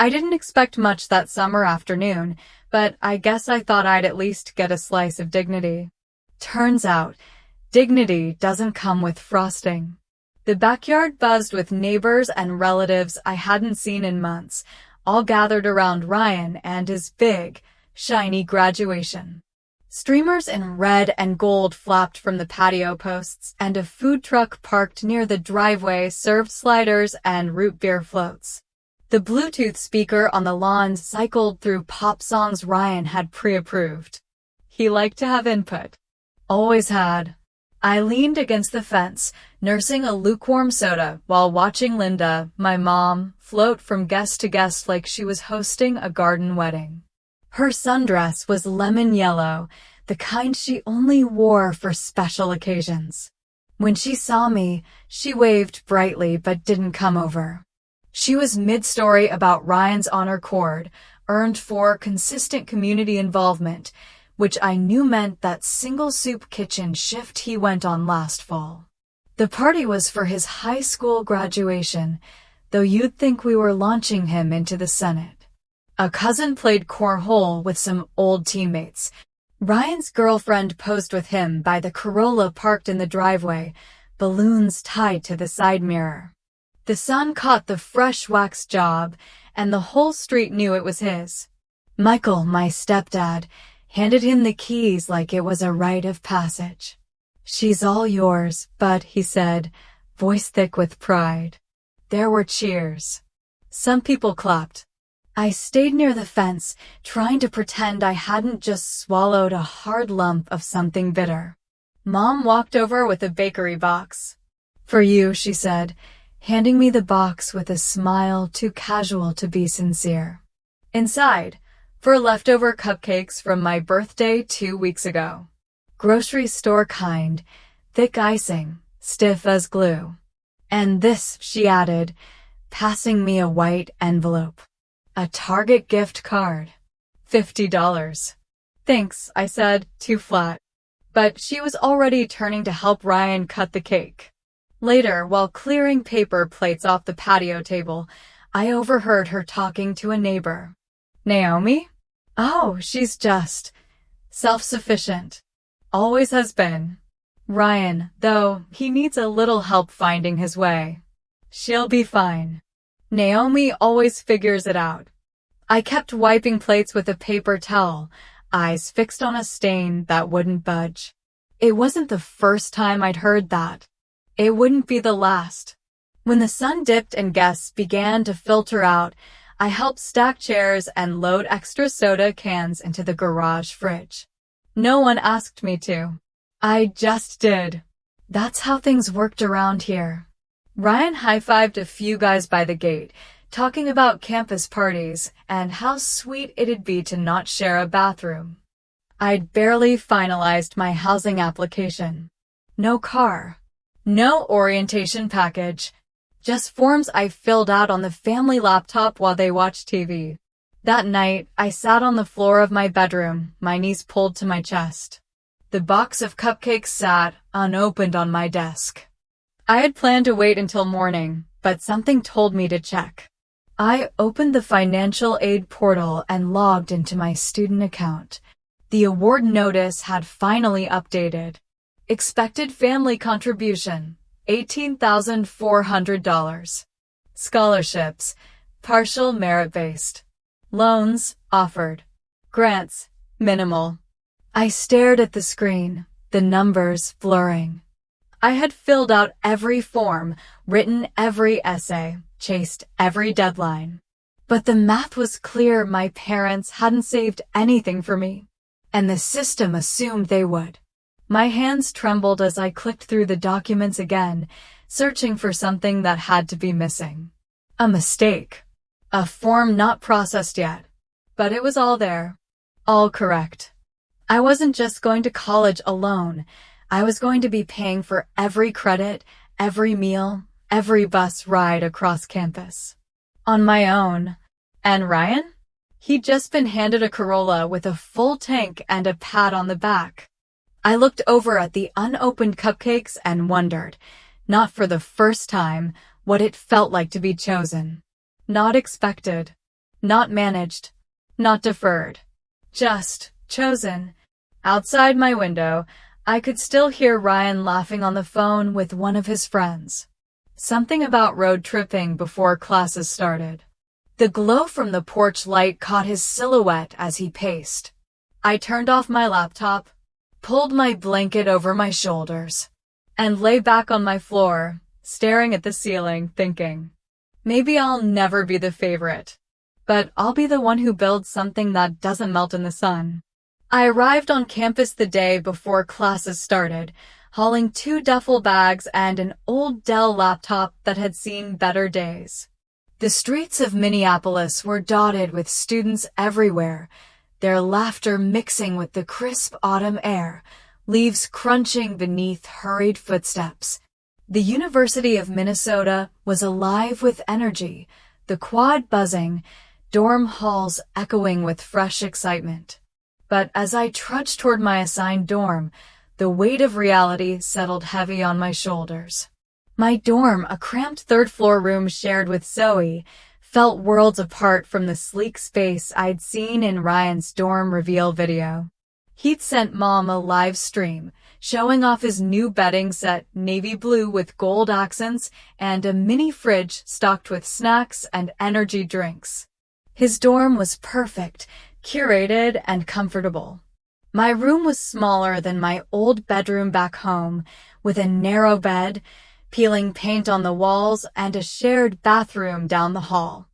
I didn't expect much that summer afternoon, but I guess I thought I'd at least get a slice of dignity. Turns out, dignity doesn't come with frosting. The backyard buzzed with neighbors and relatives I hadn't seen in months, all gathered around Ryan and his big, shiny graduation. Streamers in red and gold flapped from the patio posts, and a food truck parked near the driveway served sliders and root beer floats. The Bluetooth speaker on the lawn cycled through pop songs Ryan had pre-approved. He liked to have input. Always had. I leaned against the fence, nursing a lukewarm soda while watching Linda, my mom, float from guest to guest like she was hosting a garden wedding. Her sundress was lemon yellow, the kind she only wore for special occasions. When she saw me, she waved brightly but didn't come over. She was mid-story about Ryan's honor cord, earned for consistent community involvement, which I knew meant that single-soup kitchen shift he went on last fall. The party was for his high school graduation, though you'd think we were launching him into the Senate. A cousin played cornhole with some old teammates. Ryan's girlfriend posed with him by the Corolla parked in the driveway, balloons tied to the side mirror. The sun caught the fresh wax job, and the whole street knew it was his. Michael, my stepdad, handed him the keys like it was a rite of passage. "She's all yours, bud," he said, voice thick with pride. There were cheers. Some people clapped. I stayed near the fence, trying to pretend I hadn't just swallowed a hard lump of something bitter. Mom walked over with a bakery box. "For you," she said, handing me the box with a smile too casual to be sincere. Inside, for leftover cupcakes from my birthday 2 weeks ago. Grocery store kind, thick icing, stiff as glue. "And this," she added, passing me a white envelope. A Target gift card. $50. "Thanks," I said, too flat. But she was already turning to help Ryan cut the cake. Later, while clearing paper plates off the patio table, I overheard her talking to a neighbor. "Naomi? Oh, she's just self-sufficient. Always has been. Ryan, though, he needs a little help finding his way. She'll be fine. Naomi always figures it out." I kept wiping plates with a paper towel, eyes fixed on a stain that wouldn't budge. It wasn't the first time I'd heard that. It wouldn't be the last. When the sun dipped and guests began to filter out, I helped stack chairs and load extra soda cans into the garage fridge. No one asked me to. I just did. That's how things worked around here. Ryan high-fived a few guys by the gate, talking about campus parties and how sweet it'd be to not share a bathroom. I'd barely finalized my housing application. No car. No orientation package. Just forms I filled out on the family laptop while they watched TV. That night, I sat on the floor of my bedroom, my knees pulled to my chest. The box of cupcakes sat, unopened, on my desk. I had planned to wait until morning, but something told me to check. I opened the financial aid portal and logged into my student account. The award notice had finally updated. Expected family contribution, $18,400. Scholarships, partial merit-based. Loans, offered. Grants, minimal. I stared at the screen, the numbers blurring. I had filled out every form, written every essay, chased every deadline. But the math was clear. My parents hadn't saved anything for me, and the system assumed they would. My hands trembled as I clicked through the documents again, searching for something that had to be missing. A mistake. A form not processed yet. But it was all there. All correct. I wasn't just going to college alone. I was going to be paying for every credit, every meal, every bus ride across campus. On my own. And Ryan? He'd just been handed a Corolla with a full tank and a pat on the back. I looked over at the unopened cupcakes and wondered, not for the first time, what it felt like to be chosen. Not expected. Not managed. Not deferred. Just chosen. Outside my window, I could still hear Ryan laughing on the phone with one of his friends. Something about road tripping before classes started. The glow from the porch light caught his silhouette as he paced. I turned off my laptop, pulled my blanket over my shoulders, and lay back on my floor, staring at the ceiling, thinking, maybe I'll never be the favorite, but I'll be the one who builds something that doesn't melt in the sun. I arrived on campus the day before classes started, hauling 2 duffel bags and an old Dell laptop that had seen better days. The streets of Minneapolis were dotted with students everywhere, their laughter mixing with the crisp autumn air, leaves crunching beneath hurried footsteps. The University of Minnesota was alive with energy, the quad buzzing, dorm halls echoing with fresh excitement. But as I trudged toward my assigned dorm, the weight of reality settled heavy on my shoulders. My dorm, a cramped third-floor room shared with Zoe, felt worlds apart from the sleek space I'd seen in Ryan's dorm reveal video. He'd sent Mom a live stream, showing off his new bedding set, navy blue with gold accents, and a mini fridge stocked with snacks and energy drinks. His dorm was perfect, curated and comfortable. My room was smaller than my old bedroom back home, with a narrow bed, peeling paint on the walls, and a shared bathroom down the hall.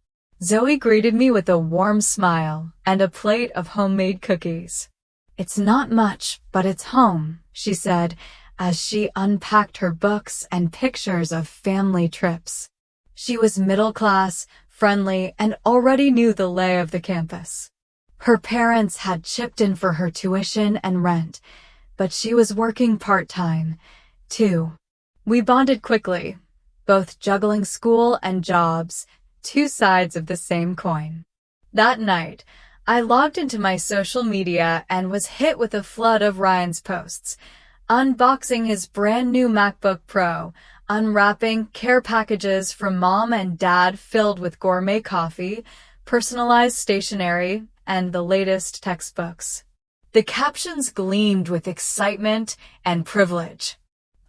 Zoe greeted me with a warm smile and a plate of homemade cookies. "It's not much, but it's home," she said, as she unpacked her books and pictures of family trips. She was middle class, friendly, and already knew the lay of the campus. Her parents had chipped in for her tuition and rent, but she was working part-time, too. We bonded quickly, both juggling school and jobs, 2 sides of the same coin. That night, I logged into my social media and was hit with a flood of Ryan's posts, unboxing his brand new MacBook Pro, unwrapping care packages from Mom and Dad filled with gourmet coffee, personalized stationery, and the latest textbooks. The captions gleamed with excitement and privilege.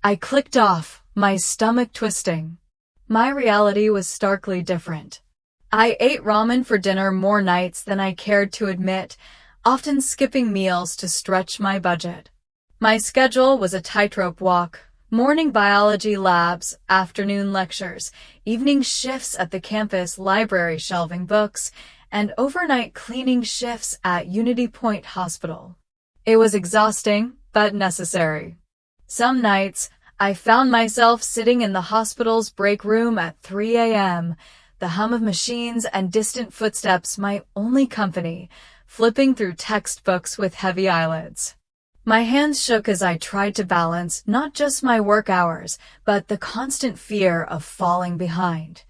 I clicked off, my stomach twisting. My reality was starkly different. I ate ramen for dinner more nights than I cared to admit, often skipping meals to stretch my budget. My schedule was a tightrope walk, morning biology labs, afternoon lectures, evening shifts at the campus library shelving books, and overnight cleaning shifts at Unity Point Hospital. It was exhausting, but necessary. Some nights, I found myself sitting in the hospital's break room at 3 a.m., the hum of machines and distant footsteps my only company, flipping through textbooks with heavy eyelids. My hands shook as I tried to balance not just my work hours, but the constant fear of falling behind.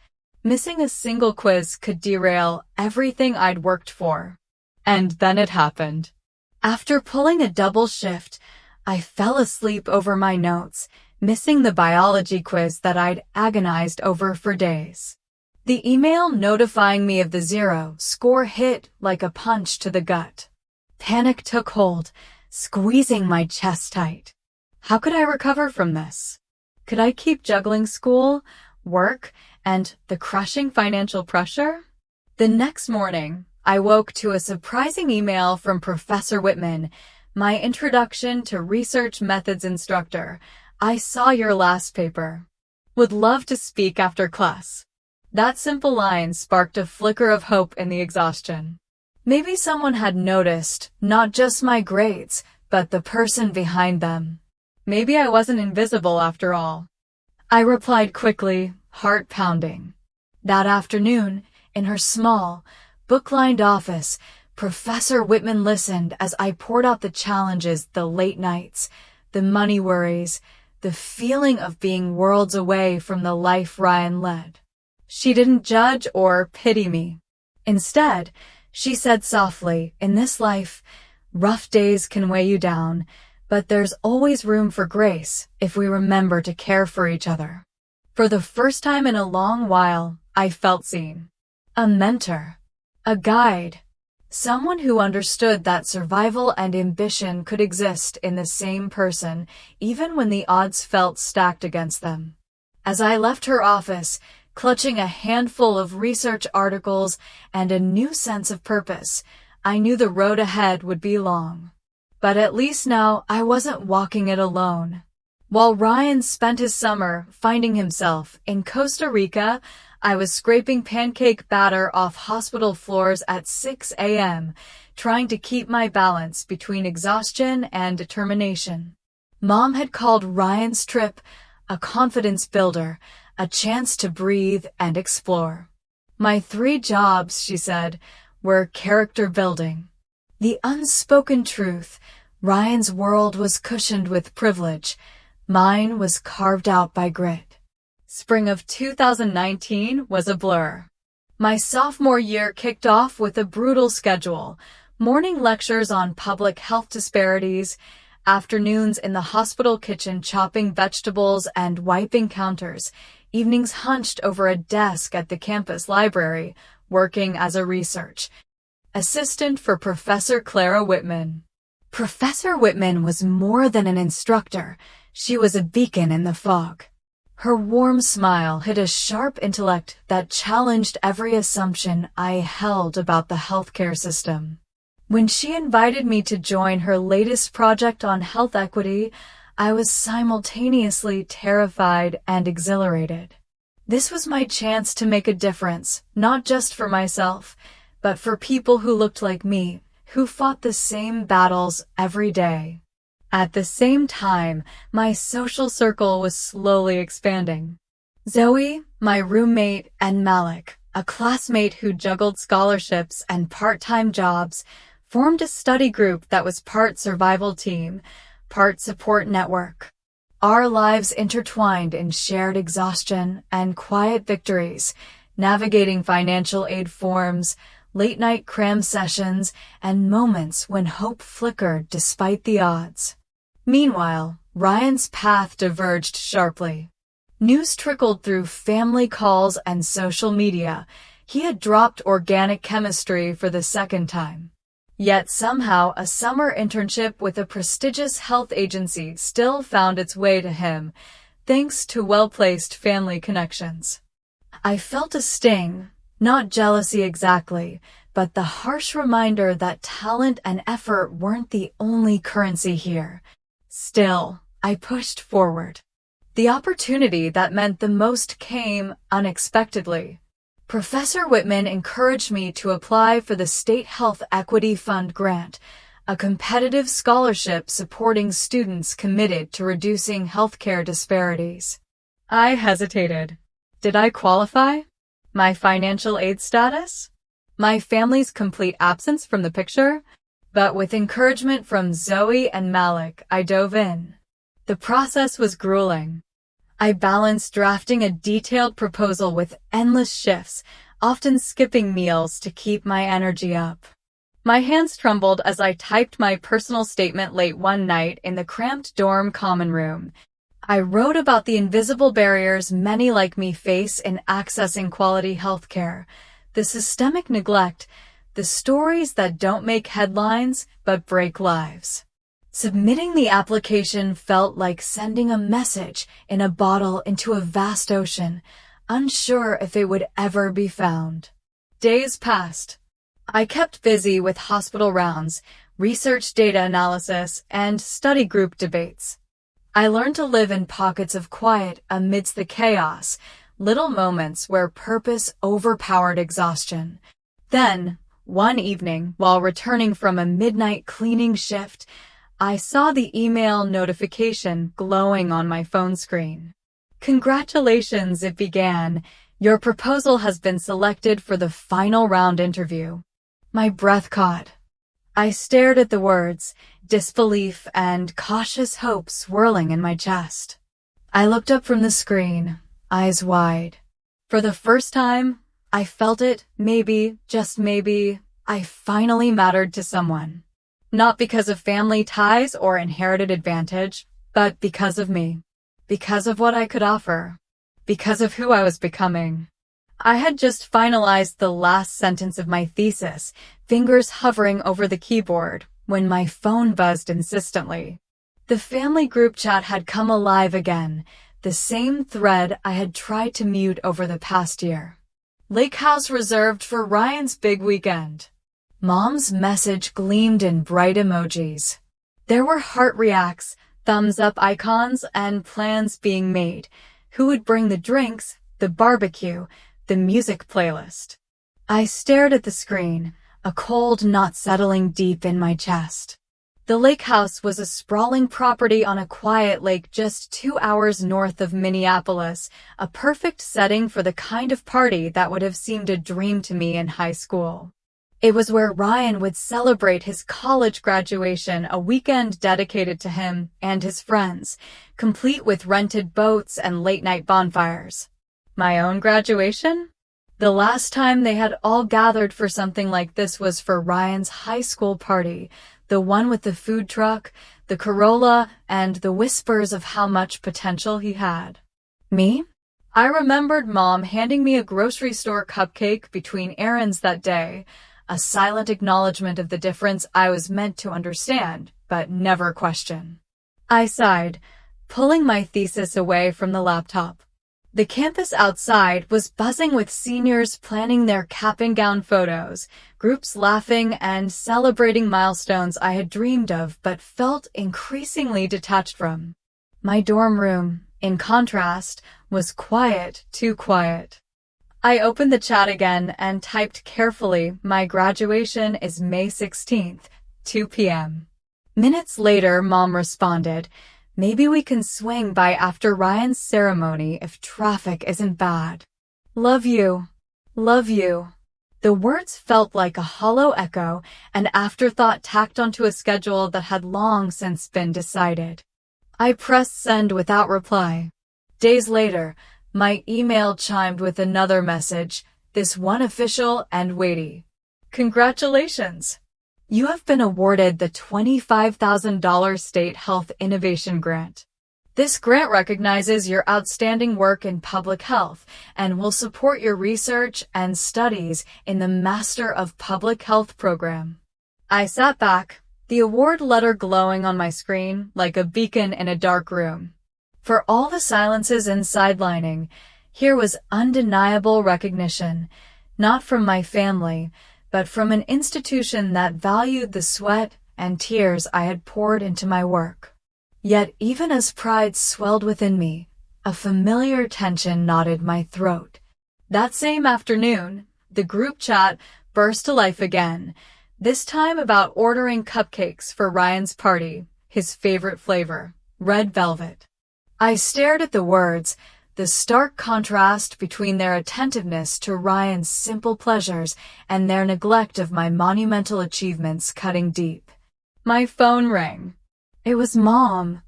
Missing a single quiz could derail everything I'd worked for. And then it happened. After pulling a double shift, I fell asleep over my notes, missing the biology quiz that I'd agonized over for days. The email notifying me of the 0 score hit like a punch to the gut. Panic took hold, squeezing my chest tight. How could I recover from this? Could I keep juggling school, work, and the crushing financial pressure? The next morning, I woke to a surprising email from Professor Whitman, my introduction to research methods instructor. "I saw your last paper. Would love to speak after class." That simple line sparked a flicker of hope in the exhaustion. Maybe someone had noticed not just my grades, but the person behind them. Maybe I wasn't invisible after all. I replied quickly, heart pounding. That afternoon, in her small, book-lined office, Professor Whitman listened as I poured out the challenges, the late nights, the money worries, the feeling of being worlds away from the life Ryan led. She didn't judge or pity me. Instead, she said softly, "In this life, rough days can weigh you down, but there's always room for grace if we remember to care for each other." For the first time in a long while, I felt seen. A mentor. A guide. Someone who understood that survival and ambition could exist in the same person, even when the odds felt stacked against them. As I left her office, clutching a handful of research articles and a new sense of purpose, I knew the road ahead would be long. But at least now I wasn't walking it alone. While Ryan spent his summer finding himself in Costa Rica, I was scraping pancake batter off hospital floors at 6 a.m., trying to keep my balance between exhaustion and determination. Mom had called Ryan's trip a confidence builder, a chance to breathe and explore. My 3 jobs, she said, were character building. The unspoken truth, Ryan's world was cushioned with privilege. Mine was carved out by grit. Spring of 2019 was a blur. My sophomore year kicked off with a brutal schedule: morning lectures on public health disparities, afternoons in the hospital kitchen chopping vegetables and wiping counters, evenings hunched over a desk at the campus library, working as a research assistant for Professor Clara Whitman. Professor Whitman was more than an instructor. She was a beacon in the fog. Her warm smile hid a sharp intellect that challenged every assumption I held about the healthcare system. When she invited me to join her latest project on health equity, I was simultaneously terrified and exhilarated. This was my chance to make a difference, not just for myself, but for people who looked like me, who fought the same battles every day. At the same time, my social circle was slowly expanding. Zoe, my roommate, and Malik, a classmate who juggled scholarships and part-time jobs, formed a study group that was part survival team, part support network. Our lives intertwined in shared exhaustion and quiet victories, navigating financial aid forms, late-night cram sessions, and moments when hope flickered despite the odds. Meanwhile, Ryan's path diverged sharply. News trickled through family calls and social media. He had dropped organic chemistry for the second time. Yet somehow a summer internship with a prestigious health agency still found its way to him, thanks to well-placed family connections. I felt a sting, not jealousy exactly, but the harsh reminder that talent and effort weren't the only currency here. Still, I pushed forward. The opportunity that meant the most came unexpectedly. Professor Whitman encouraged me to apply for the State Health Equity Fund grant, a competitive scholarship supporting students committed to reducing healthcare disparities. I hesitated. Did I qualify? My financial aid status? My family's complete absence from the picture? But with encouragement from Zoe and Malik, I dove in. The process was grueling. I balanced drafting a detailed proposal with endless shifts, often skipping meals to keep my energy up. My hands trembled as I typed my personal statement late one night in the cramped dorm common room. I wrote about the invisible barriers many like me face in accessing quality healthcare, the systemic neglect, the stories that don't make headlines but break lives. Submitting the application felt like sending a message in a bottle into a vast ocean, unsure if it would ever be found. Days passed. I kept busy with hospital rounds, research data analysis, and study group debates. I learned to live in pockets of quiet amidst the chaos, little moments where purpose overpowered exhaustion. Then, one evening, while returning from a midnight cleaning shift, I saw the email notification glowing on my phone screen. "Congratulations," it began. "Your proposal has been selected for the final round interview." My breath caught. I stared at the words, disbelief and cautious hope swirling in my chest. I looked up from the screen, eyes wide. For the first time, I felt it, maybe, just maybe, I finally mattered to someone. Not because of family ties or inherited advantage, but because of me. Because of what I could offer. Because of who I was becoming. I had just finalized the last sentence of my thesis, fingers hovering over the keyboard, when my phone buzzed insistently. The family group chat had come alive again, the same thread I had tried to mute over the past year. Lake house reserved for Ryan's big weekend. Mom's message gleamed in bright emojis. There were heart reacts, thumbs up icons, and plans being made. Who would bring the drinks, the barbecue, the music playlist? I stared at the screen, a cold knot settling deep in my chest. The lake house was a sprawling property on a quiet lake just 2 hours north of Minneapolis, a perfect setting for the kind of party that would have seemed a dream to me in high school. It was where Ryan would celebrate his college graduation, a weekend dedicated to him and his friends, complete with rented boats and late-night bonfires. My own graduation? The last time they had all gathered for something like this was for Ryan's high school party, the one with the food truck, the Corolla, and the whispers of how much potential he had. Me? I remembered Mom handing me a grocery store cupcake between errands that day, a silent acknowledgement of the difference I was meant to understand, but never question. I sighed, pulling my thesis away from the laptop. The campus outside was buzzing with seniors planning their cap and gown photos, groups laughing and celebrating milestones I had dreamed of but felt increasingly detached from. My dorm room, in contrast, was quiet, too quiet. I opened the chat again and typed carefully, "My graduation is May 16th, 2 p.m. Minutes later, Mom responded, "Maybe we can swing by after Ryan's ceremony if traffic isn't bad. Love you. Love you." The words felt like a hollow echo, an afterthought tacked onto a schedule that had long since been decided. I pressed send without reply. Days later, my email chimed with another message, this one official and weighty. "Congratulations! You have been awarded the $25,000 State Health Innovation Grant. This grant recognizes your outstanding work in public health and will support your research and studies in the Master of Public Health program." I sat back, the award letter glowing on my screen like a beacon in a dark room. For all the silences and sidelining, here was undeniable recognition, not from my family, but from an institution that valued the sweat and tears I had poured into my work. Yet even as pride swelled within me, a familiar tension knotted my throat. That same afternoon, the group chat burst to life again, this time about ordering cupcakes for Ryan's party, his favorite flavor, red velvet. I stared at the words, the stark contrast between their attentiveness to Ryan's simple pleasures and their neglect of my monumental achievements cutting deep. My phone rang. It was Mom.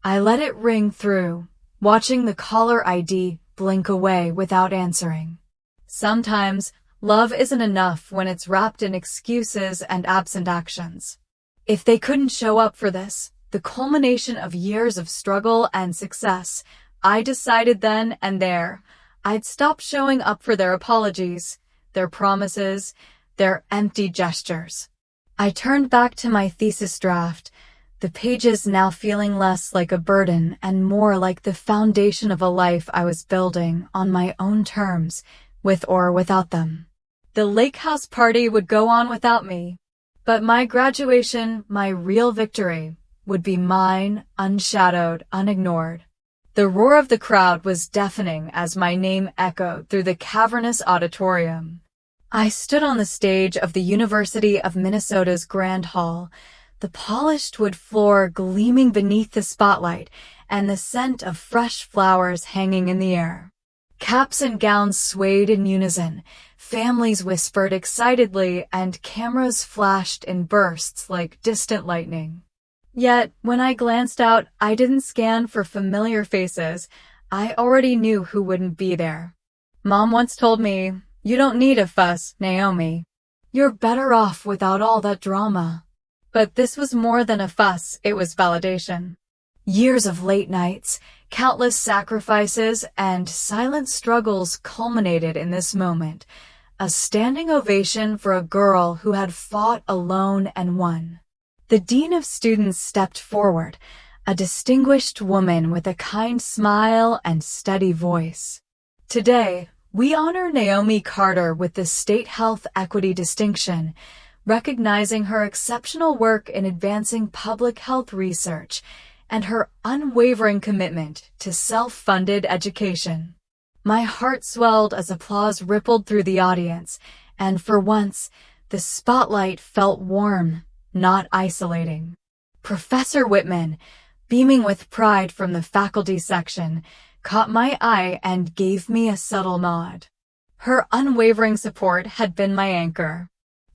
I let it ring through, watching the caller ID blink away without answering. Sometimes, love isn't enough when it's wrapped in excuses and absent actions. If they couldn't show up for this, the culmination of years of struggle and success, I decided then and there, I'd stop showing up for their apologies, their promises, their empty gestures. I turned back to my thesis draft, the pages now feeling less like a burden and more like the foundation of a life I was building on my own terms, with or without them. The lake house party would go on without me, but my graduation, my real victory, would be mine, unshadowed, unignored. The roar of the crowd was deafening as my name echoed through the cavernous auditorium. I stood on the stage of the University of Minnesota's Grand Hall, the polished wood floor gleaming beneath the spotlight and the scent of fresh flowers hanging in the air. Caps and gowns swayed in unison, families whispered excitedly, and cameras flashed in bursts like distant lightning. Yet, when I glanced out, I didn't scan for familiar faces. I already knew who wouldn't be there. Mom once told me, "You don't need a fuss, Naomi. You're better off without all that drama." But this was more than a fuss, it was validation. Years of late nights, Countless sacrifices and silent struggles culminated in this moment, a standing ovation for a girl who had fought alone and won. The dean of students stepped forward, a distinguished woman with a kind smile and steady voice. Today, we honor Naomi Carter with the State Health Equity Distinction, recognizing her exceptional work in advancing public health research and her unwavering commitment to self-funded education. My heart swelled as applause rippled through the audience, and for once, the spotlight felt warm, not isolating. Professor Whitman, beaming with pride from the faculty section, caught my eye and gave me a subtle nod. Her unwavering support had been my anchor.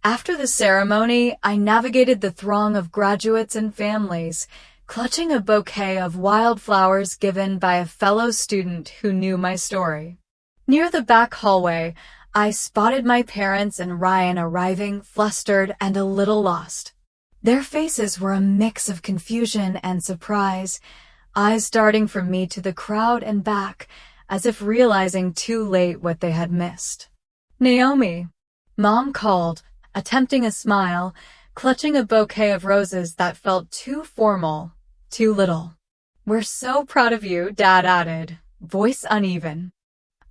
After the ceremony, I navigated the throng of graduates and families, clutching a bouquet of wildflowers given by a fellow student who knew my story. Near the back hallway, I spotted my parents and Ryan arriving, flustered and a little lost. Their faces were a mix of confusion and surprise, eyes darting from me to the crowd and back, as if realizing too late what they had missed. "Naomi," Mom called, attempting a smile, clutching a bouquet of roses that felt too formal, too little. "We're so proud of you," Dad added, voice uneven.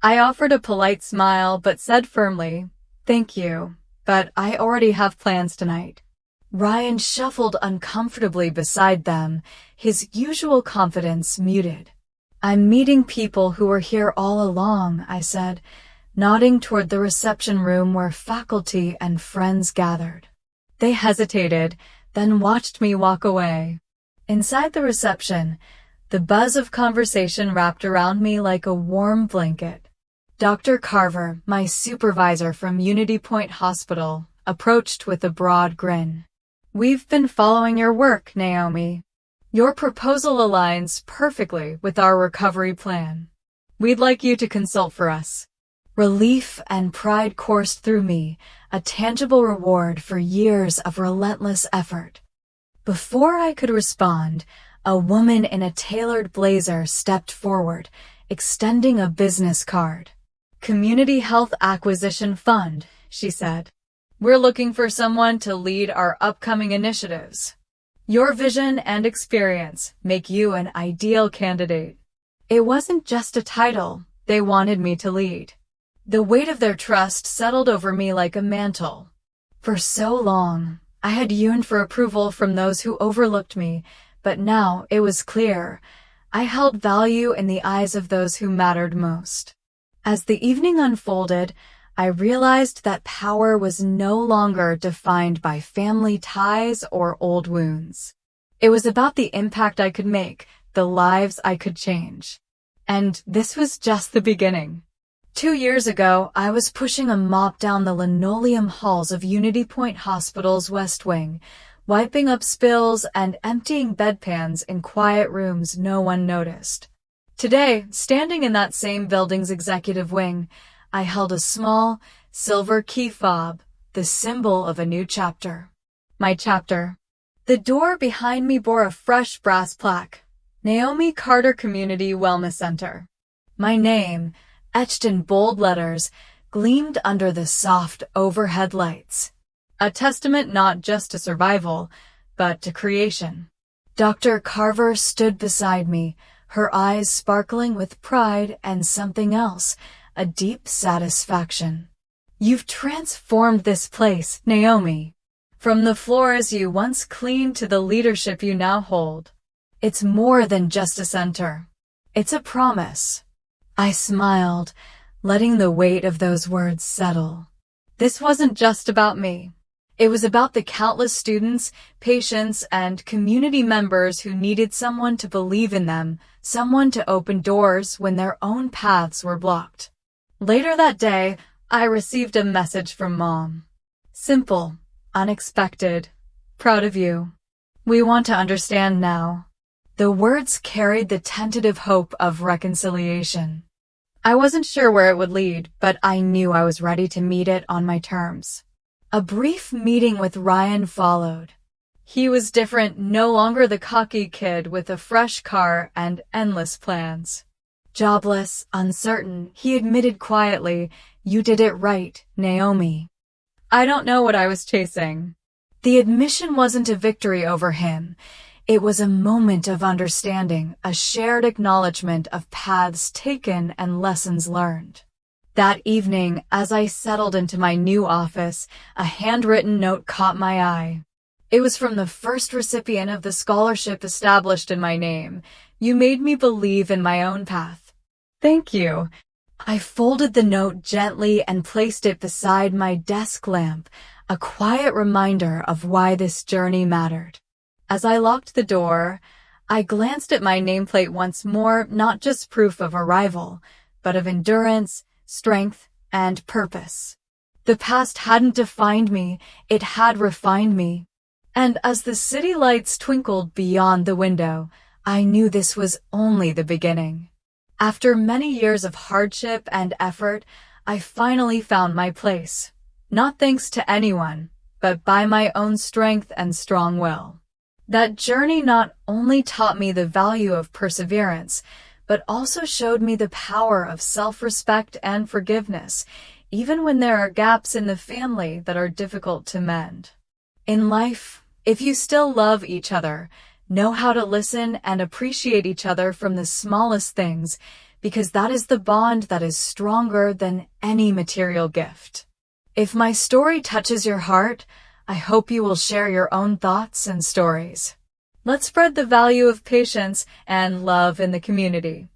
I offered a polite smile but said firmly, "Thank you, but I already have plans tonight." Ryan shuffled uncomfortably beside them, his usual confidence muted. "I'm meeting people who were here all along," I said, nodding toward the reception room where faculty and friends gathered. They hesitated, then watched me walk away. Inside the reception, the buzz of conversation wrapped around me like a warm blanket. Dr. Carver, my supervisor from Unity Point Hospital, approached with a broad grin. "We've been following your work, Naomi. Your proposal aligns perfectly with our recovery plan. We'd like you to consult for us." Relief and pride coursed through me, a tangible reward for years of relentless effort. Before I could respond, a woman in a tailored blazer stepped forward, extending a business card. "Community Health Acquisition Fund," she said. "We're looking for someone to lead our upcoming initiatives. Your vision and experience make you an ideal candidate." It wasn't just a title, they wanted me to lead. The weight of their trust settled over me like a mantle. For so long, I had yearned for approval from those who overlooked me, but now it was clear. I held value in the eyes of those who mattered most. As the evening unfolded, I realized that power was no longer defined by family ties or old wounds. It was about the impact I could make, the lives I could change. And this was just the beginning. 2 years ago, I was pushing a mop down the linoleum halls of Unity Point Hospital's West Wing, wiping up spills and emptying bedpans in quiet rooms no one noticed. Today, standing in that same building's executive wing, I held a small, silver key fob, the symbol of a new chapter. My chapter. The door behind me bore a fresh brass plaque, Naomi Carter Community Wellness Center. My name, etched in bold letters, gleamed under the soft overhead lights. A testament not just to survival, but to creation. Dr. Carver stood beside me, her eyes sparkling with pride and something else, a deep satisfaction. "You've transformed this place, Naomi. From the floors you once cleaned to the leadership you now hold. It's more than just a center. It's a promise." I smiled, letting the weight of those words settle. This wasn't just about me. It was about the countless students, patients, and community members who needed someone to believe in them, someone to open doors when their own paths were blocked. Later that day, I received a message from Mom. Simple, unexpected, proud of you. We want to understand now. The words carried the tentative hope of reconciliation. I wasn't sure where it would lead, but I knew I was ready to meet it on my terms. A brief meeting with Ryan followed. He was different, no longer the cocky kid with a fresh car and endless plans. Jobless, uncertain, he admitted quietly, "You did it right, Naomi." I don't know what I was chasing. The admission wasn't a victory over him. It was a moment of understanding, a shared acknowledgement of paths taken and lessons learned. That evening, as I settled into my new office, a handwritten note caught my eye. It was from the first recipient of the scholarship established in my name. "You made me believe in my own path. Thank you." I folded the note gently and placed it beside my desk lamp, a quiet reminder of why this journey mattered. As I locked the door, I glanced at my nameplate once more, not just proof of arrival, but of endurance, strength, and purpose. The past hadn't defined me, it had refined me. And as the city lights twinkled beyond the window, I knew this was only the beginning. After many years of hardship and effort, I finally found my place. Not thanks to anyone, but by my own strength and strong will. That journey not only taught me the value of perseverance, but also showed me the power of self-respect and forgiveness, even when there are gaps in the family that are difficult to mend. In life, if you still love each other, know how to listen and appreciate each other from the smallest things, because that is the bond that is stronger than any material gift. If my story touches your heart, I hope you will share your own thoughts and stories. Let's spread the value of patience and love in the community.